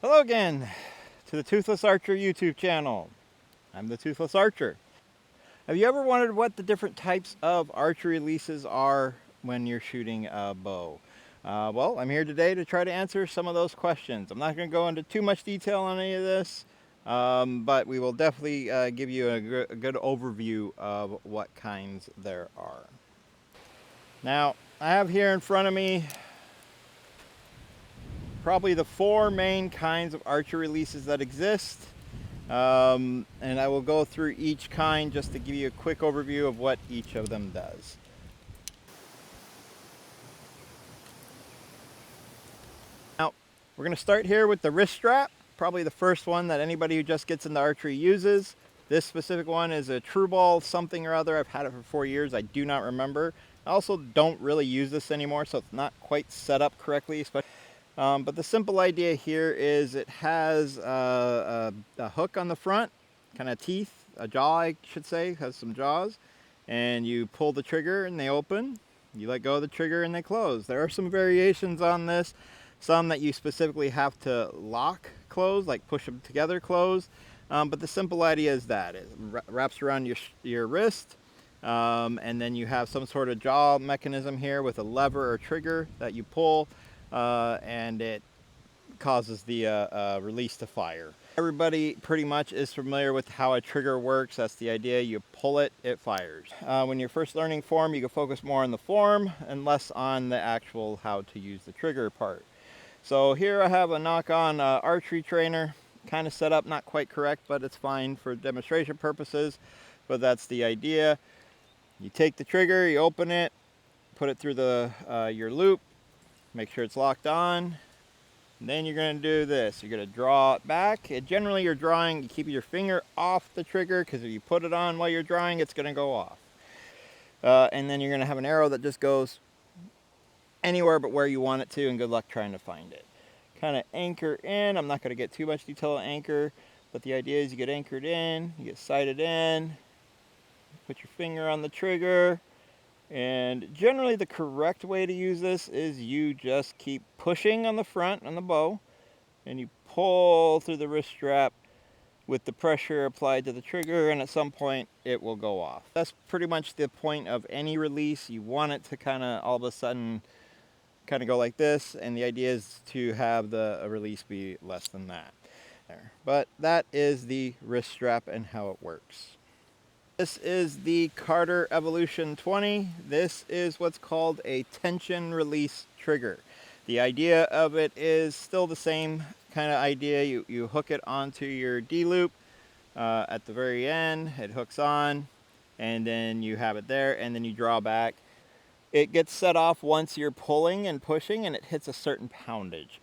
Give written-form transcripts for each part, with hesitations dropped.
Hello again to the Toothless Archer YouTube channel. I'm the Toothless Archer. Have you ever wondered what the different types of archery releases are when you're shooting a bow? Well, I'm here today to try to answer some of those questions. I'm not going to go into too much detail on any of this, but we will definitely give you a good overview of what kinds there are. Now, I have here in front of me probably the four main kinds of archery releases that exist. And I will go through each kind just to give you a quick overview of what each of them does. Now, we're going to start here with the wrist strap, probably the first one that anybody who just gets into archery uses. This specific one is a Tru-Ball something or other. I've had it for 4 years. I do not remember. I also don't really use this anymore, so it's not quite set up correctly, especially. But the simple idea here is it has a hook on the front, kind of teeth, a jaw I should say, has some jaws, and you pull the trigger and they open, you let go of the trigger and they close. There are some variations on this, some that you specifically have to lock close, like push them together close, but the simple idea is that it wraps around your wrist, and then you have some sort of jaw mechanism here with a lever or trigger that you pull, and it causes the release to fire. Everybody pretty much is familiar with how a trigger works. That's the idea. You pull it, it fires. When you're first learning form, you can focus more on the form and less on the actual how to use the trigger part. So here I have a knock-on archery trainer, kind of set up, not quite correct, but it's fine for demonstration purposes. But that's the idea. You take the trigger, you open it, put it through your loop, make sure it's locked on. And then you're going to do this. You're going to draw it back. Generally, you're drawing, you keep your finger off the trigger, because if you put it on while you're drawing, it's going to go off. And then you're going to have an arrow that just goes anywhere but where you want it to, and good luck trying to find it. Kind of anchor in. I'm not going to get too much detail on anchor, but the idea is you get anchored in, you get sighted in, put your finger on the trigger. And generally the correct way to use this is you just keep pushing on the front on the bow, and you pull through the wrist strap with the pressure applied to the trigger, and at some point it will go off. That's pretty much the point of any release. You want it to kind of all of a sudden kind of go like this, and the idea is to have the release be less than that. But that is the wrist strap and how it works. This is the Carter Evolution 20. This is what's called a tension release trigger. The idea of it is still the same kind of idea. You hook it onto your D-loop at the very end. It hooks on, and then you have it there, and then you draw back. It gets set off once you're pulling and pushing, and it hits a certain poundage.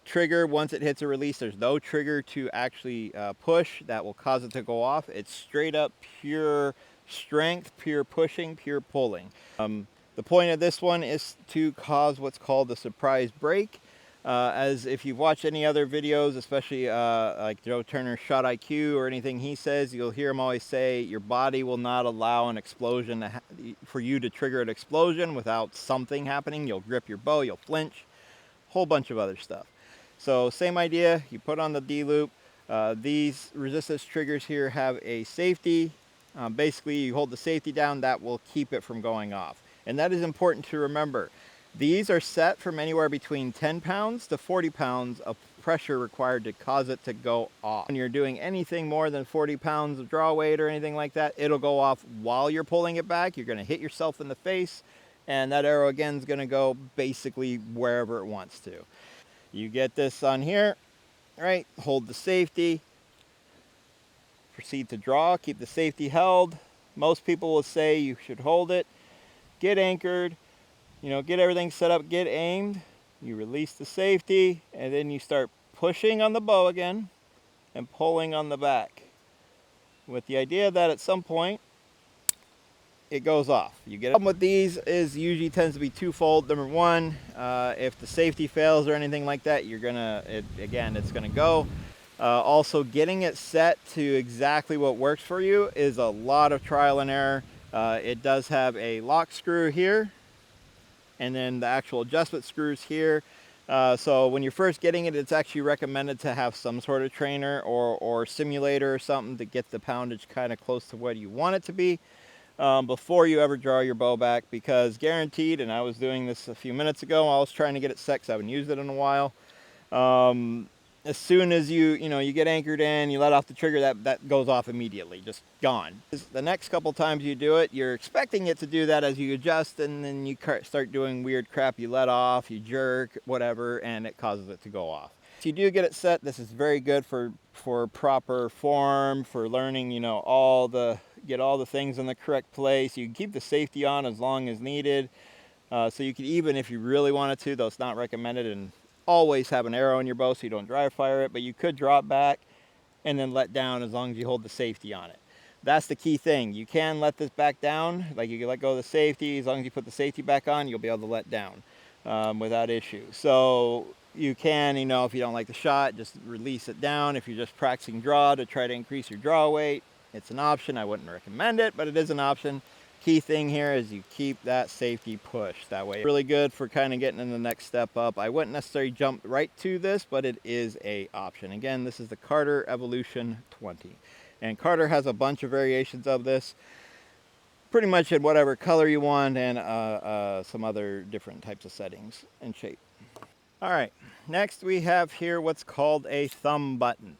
Trigger, once it hits a release, there's no trigger to actually push that will cause it to go off. It's straight up pure strength, pure pushing, pure pulling. The point of this one is to cause what's called a surprise break. As if you've watched any other videos, especially like Joe Turner's Shot IQ or anything he says, you'll hear him always say your body will not allow an explosion for you to trigger an explosion without something happening. You'll grip your bow, you'll flinch, whole bunch of other stuff. So same idea, you put on the D-loop. These resistance triggers here have a safety. Basically you hold the safety down, that will keep it from going off. And that is important to remember. These are set from anywhere between 10 pounds to 40 pounds of pressure required to cause it to go off. When you're doing anything more than 40 pounds of draw weight or anything like that, it'll go off while you're pulling it back. You're going to hit yourself in the face, and that arrow again is going to go basically wherever it wants to. You get this on here, right? Hold the safety, proceed to draw, keep the safety held. Most people will say you should hold it, get anchored, get everything set up, get aimed, you release the safety, and then you start pushing on the bow again and pulling on the back, with the idea that at some point it goes off. You get it. The problem with these is usually tends to be twofold. Number one, if the safety fails or anything like that, it's gonna go. Also, getting it set to exactly what works for you is a lot of trial and error. It does have a lock screw here, and then the actual adjustment screws here. So when you're first getting it, it's actually recommended to have some sort of trainer or simulator or something to get the poundage kind of close to what you want it to be before you ever draw your bow back, because guaranteed, and I was doing this a few minutes ago, I was trying to get it set because I haven't used it in a while. As soon as you get anchored in, you let off the trigger, that goes off immediately, just gone. The next couple times you do it, you're expecting it to do that as you adjust, and then you start doing weird crap. You let off, you jerk, whatever, and it causes it to go off. If you do get it set, this is very good for proper form, for learning, get all the things in the correct place. You can keep the safety on as long as needed. So you could, even if you really wanted to, though it's not recommended, and always have an arrow in your bow so you don't dry fire it, but you could draw it back and then let down as long as you hold the safety on it. That's the key thing. You can let this back down, like you can let go of the safety. As long as you put the safety back on, you'll be able to let down without issue. So you can, if you don't like the shot, just release it down. If you're just practicing draw to try to increase your draw weight, it's an option. I wouldn't recommend it, but it is an option. Key thing here is you keep that safety push. That way, really good for kind of getting in the next step up. I wouldn't necessarily jump right to this, but it is a option. Again, this is the Carter Evolution 20. And Carter has a bunch of variations of this, pretty much in whatever color you want, and some other different types of settings and shape. All right, next we have here what's called a thumb button.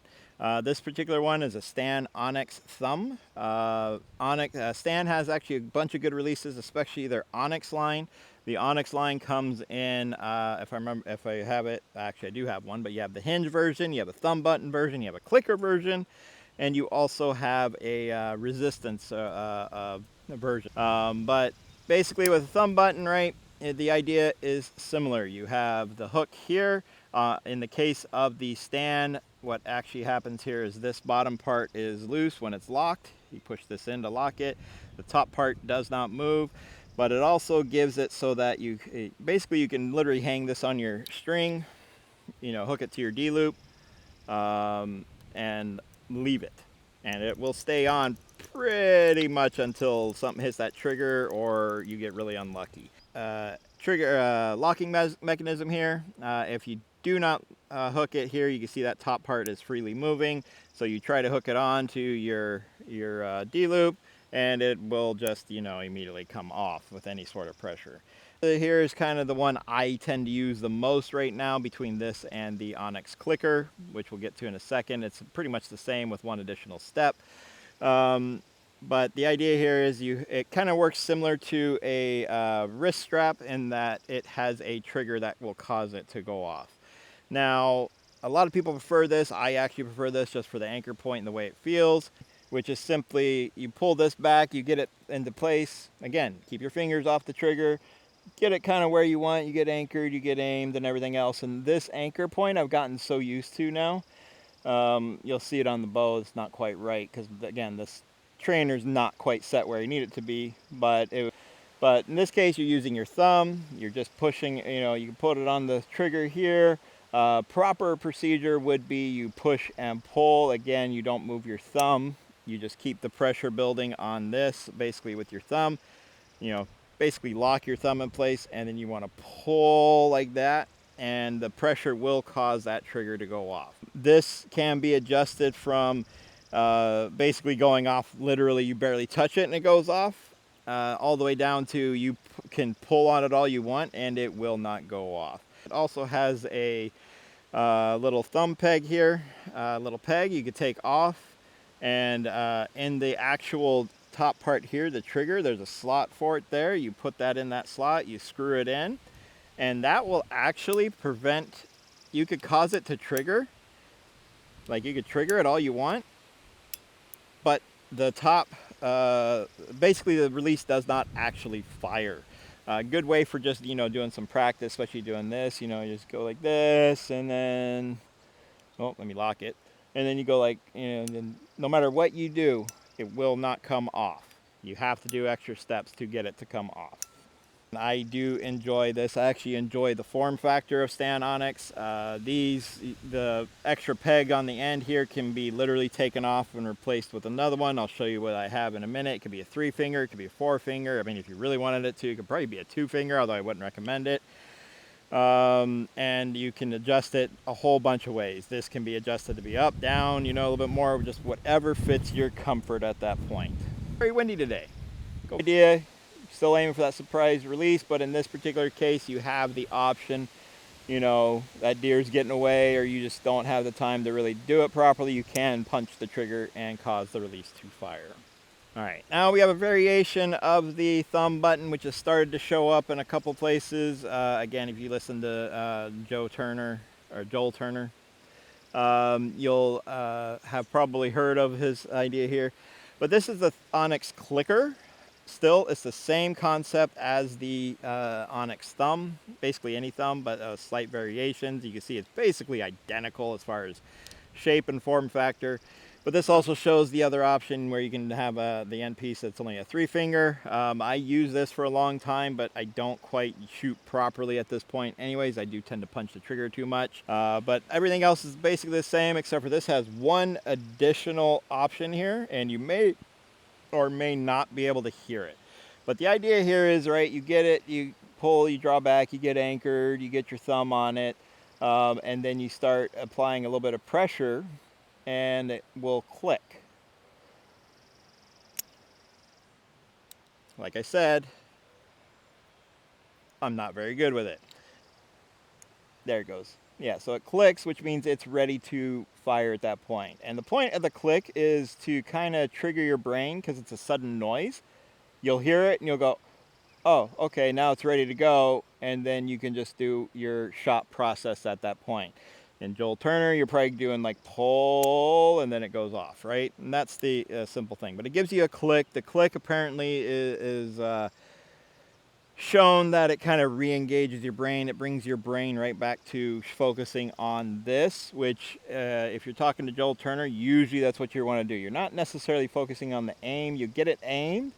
This particular one is a Stan Onyx thumb. Stan has actually a bunch of good releases, especially their Onyx line. The Onyx line comes in, if I have it, actually I do have one, but you have the hinge version, you have a thumb button version, you have a clicker version, and you also have a resistance version. But basically with a thumb button, right, the idea is similar. You have the hook here. In the case of the Stan, what actually happens here is this bottom part is loose when it's locked. You push this in to lock it. The top part does not move, but it also gives it so that basically you can literally hang this on your string, hook it to your D-loop, and leave it. And it will stay on pretty much until something hits that trigger or you get really unlucky. Locking mechanism here. If you do not hook it here, you can see that top part is freely moving. So you try to hook it on to your D-loop, and it will just immediately come off with any sort of pressure. Here is kind of the one I tend to use the most right now between this and the Onyx clicker, which we'll get to in a second. It's pretty much the same with one additional step. But the idea here is it kind of works similar to a wrist strap in that it has a trigger that will cause it to go off. Now, a lot of people prefer this. I actually prefer this just for the anchor point and the way it feels, which is simply you pull this back, you get it into place. Again, keep your fingers off the trigger, get it kind of where you want, you get anchored, you get aimed and everything else. And this anchor point I've gotten so used to now. You'll see it on the bow, it's not quite right because again, this trainer's not quite set where you need it to be, but in this case you're using your thumb, you're just pushing, you can put it on the trigger here. Proper procedure would be you push and pull. Again, you don't move your thumb, you just keep the pressure building on this basically with your thumb. Basically lock your thumb in place, and then you want to pull like that, and the pressure will cause that trigger to go off. This can be adjusted from basically going off, literally you barely touch it and it goes off, all the way down to you can pull on it all you want and it will not go off. It also has a little thumb peg here, little peg you could take off, and in the actual top part here, the trigger, there's a slot for it there. You put that in that slot, you screw it in, and that will actually prevent, you could cause it to trigger, like you could trigger it all you want, but the top, basically the release does not actually fire. Good way for just, doing some practice, especially doing this, you just go like this, and then, oh, let me lock it. And then you go like, then no matter what you do, it will not come off. You have to do extra steps to get it to come off. I do enjoy this. I actually enjoy the form factor of Stan Onyx. The extra peg on the end here can be literally taken off and replaced with another one. I'll show you what I have in a minute. It could be a 3-finger, it could be a 4-finger. I mean, if you really wanted it to, it could probably be a 2-finger, although I wouldn't recommend it. And you can adjust it a whole bunch of ways. This can be adjusted to be up, down, you know, a little bit more, just whatever fits your comfort at that point. Very windy today. Go idea, still aiming for that surprise release, but in this particular case, you have the option, you know, that deer's getting away or you just don't have the time to really do it properly, you can punch the trigger and cause the release to fire. All right, now we have a variation of the thumb button, which has started to show up in a couple places. Again, if you listen to Joel Turner, you'll have probably heard of his idea here. But this is the Onyx Clicker. Still, it's the same concept as the Onyx thumb, basically any thumb, but slight variations. You can see it's basically identical as far as shape and form factor. But this also shows the other option where you can have the end piece that's only a 3-finger. I use this for a long time, but I don't quite shoot properly at this point anyways. I do tend to punch the trigger too much. But everything else is basically the same, except for this has one additional option here, and you may or may not be able to hear it. But the idea here is, right, you get it, you pull, you draw back, you get anchored, you get your thumb on it, and then you start applying a little bit of pressure and it will click. Like I said, I'm not very good with it. There it goes. Yeah, so it clicks, which means it's ready to fire at that point. And the point of the click is to kind of trigger your brain because it's a sudden noise. You'll hear it and you'll go, oh, okay, now it's ready to go. And then you can just do your shot process at that point. In Joel Turner, you're probably doing like pull and then it goes off, right? And that's the simple thing. But it gives you a click. The click apparently is shown that it kind of re-engages your brain. It brings your brain right back to focusing on this, which if you're talking to Joel Turner, usually that's what you want to do. You're not necessarily focusing on the aim. You get it aimed,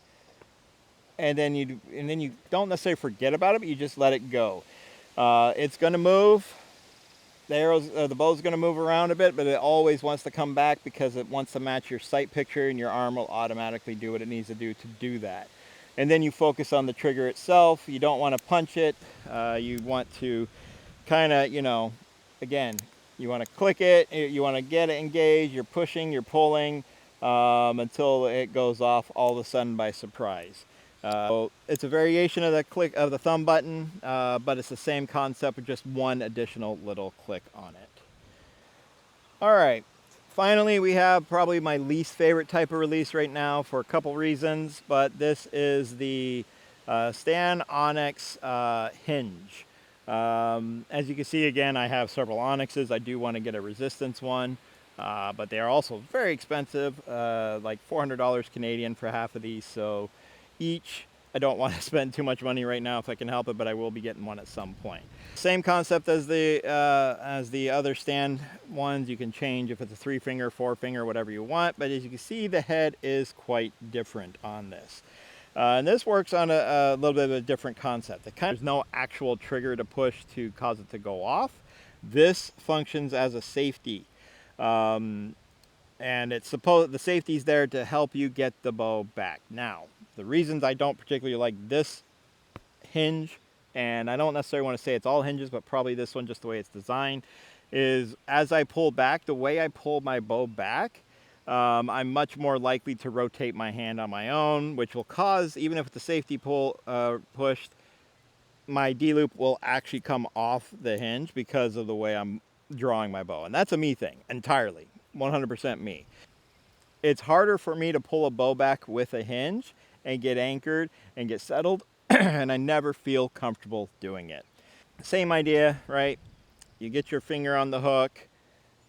and then you don't necessarily forget about it, but you just let it go. It's going to move. The bow's going to move around a bit, but it always wants to come back because it wants to match your sight picture, and your arm will automatically do what it needs to do that. And then you focus on the trigger itself. You don't want to punch it. You want to kind of, you know, again, you want to click it. You want to get it engaged. You're pushing, you're pulling until it goes off all of a sudden by surprise. So it's a variation of the click of the thumb button, but it's the same concept with just one additional little click on it. All right. Finally, we have probably my least favorite type of release right now for a couple reasons, but this is the Stan Onyx hinge. As you can see, again, I have several Onyxes. I do want to get a resistance one, but they are also very expensive, like $400 Canadian for half of these. So each, I don't want to spend too much money right now if I can help it, but I will be getting one at some point. Same concept as the other stand ones. You can change if it's a 3-finger, 4-finger, whatever you want, but as you can see, the head is quite different on this. And this works on a little bit of a different concept. There's no actual trigger to push to cause it to go off. This functions as a safety. And it's the safety's there to help you get the bow back. Now, the reasons I don't particularly like this hinge, and I don't necessarily want to say it's all hinges, but probably this one, just the way it's designed, is as I pull back, the way I pull my bow back, I'm much more likely to rotate my hand on my own, which will cause, even if the safety pull pushed, my D-loop will actually come off the hinge because of the way I'm drawing my bow. And that's a me thing, entirely, 100% me. It's harder for me to pull a bow back with a hinge and get anchored and get settled, and I never feel comfortable doing it. Same idea, right? You get your finger on the hook,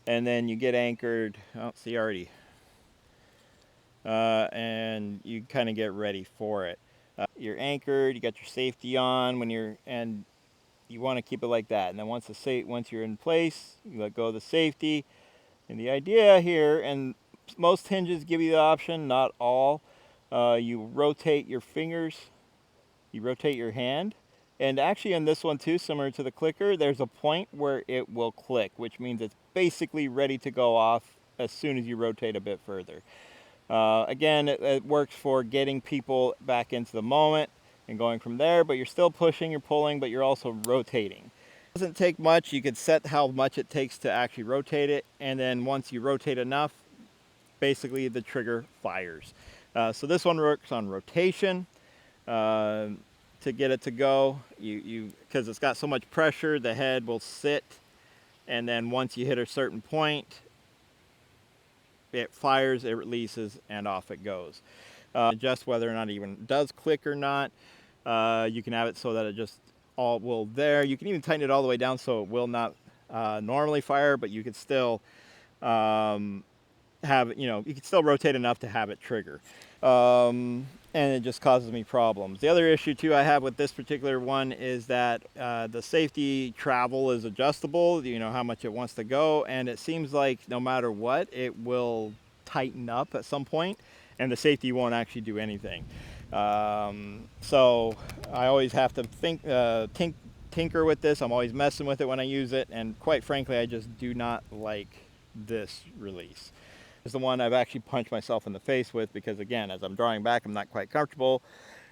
and then you get anchored. Oh, see already. And you kind of get ready for it. You're anchored, you got your safety on and you want to keep it like that. And then once you're in place, you let go of the safety. And the idea here, and most hinges give you the option, not all, you rotate your fingers, you rotate your hand. And actually on this one too, similar to the clicker, there's a point where it will click, which means it's basically ready to go off as soon as you rotate a bit further. Again, it works for getting people back into the moment and going from there, but you're still pushing, you're pulling, but you're also rotating. Doesn't take much. You could set how much it takes to actually rotate it, and then once you rotate enough, basically the trigger fires. So this one works on rotation. To get it to go, because it's got so much pressure, the head will sit, and then once you hit a certain point, it fires, it releases, and off it goes. Adjust whether or not it even does click or not. You can have it so that it just all will there. You can even tighten it all the way down so it will not normally fire, but you could still have, you can still rotate enough to have it trigger. And it just causes me problems. The other issue too I have with this particular one is that the safety travel is adjustable, how much it wants to go, and it seems like no matter what, it will tighten up at some point, and the safety won't actually do anything. So I always have to tinker with this. I'm always messing with it when I use it, and quite frankly, I just do not like this release. Is the one I've actually punched myself in the face with, because again, as I'm drawing back, I'm not quite comfortable,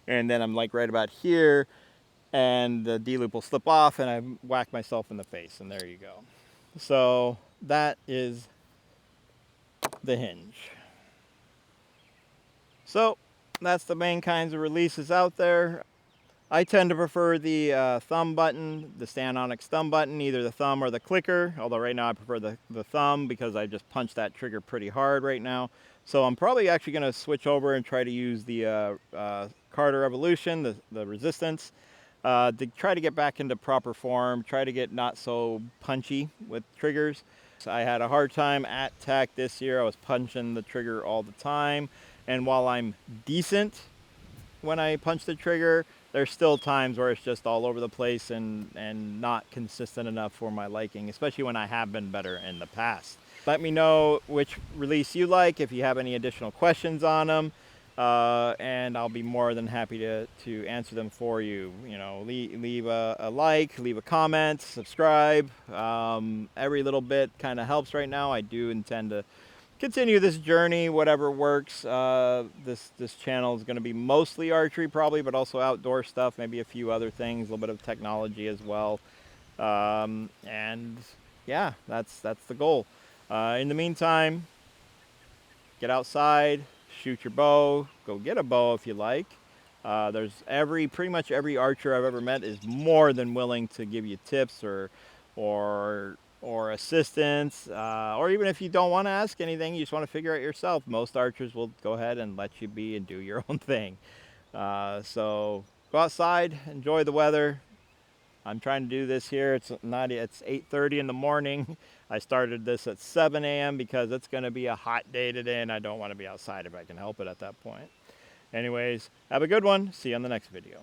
and then I'm like right about here, and the D-loop will slip off, and I whack myself in the face, and there you go. So that is the hinge. So that's the main kinds of releases out there. I tend to prefer the thumb button, the StandOnix thumb button, either the thumb or the clicker, although right now I prefer the thumb because I just punched that trigger pretty hard right now. So I'm probably actually going to switch over and try to use the Carter Evolution, the Resistance, to try to get back into proper form, try to get not so punchy with triggers. So I had a hard time at TAC this year. I was punching the trigger all the time, and while I'm decent when I punch the trigger, there's still times where it's just all over the place and not consistent enough for my liking, especially when I have been better in the past. Let me know which release you like, if you have any additional questions on them, and I'll be more than happy to answer them for you. Leave a like, leave a comment, subscribe. Every little bit kind of helps right now. I do intend to continue this journey, whatever works. This channel is going to be mostly archery probably, but also outdoor stuff, maybe a few other things, a little bit of technology as well. And yeah, that's the goal. In the meantime, get outside, shoot your bow, go get a bow if you like. There's pretty much every archer I've ever met is more than willing to give you tips or assistance, or even if you don't want to ask anything, you just want to figure out yourself. Most archers will go ahead and let you be and do your own thing. So go outside, enjoy the weather. I'm trying to do this here. It's 8:30 in the morning. I started this at 7 a.m. because it's going to be a hot day today, and I don't want to be outside if I can help it at that point. Anyways, have a good one. See you on the next video.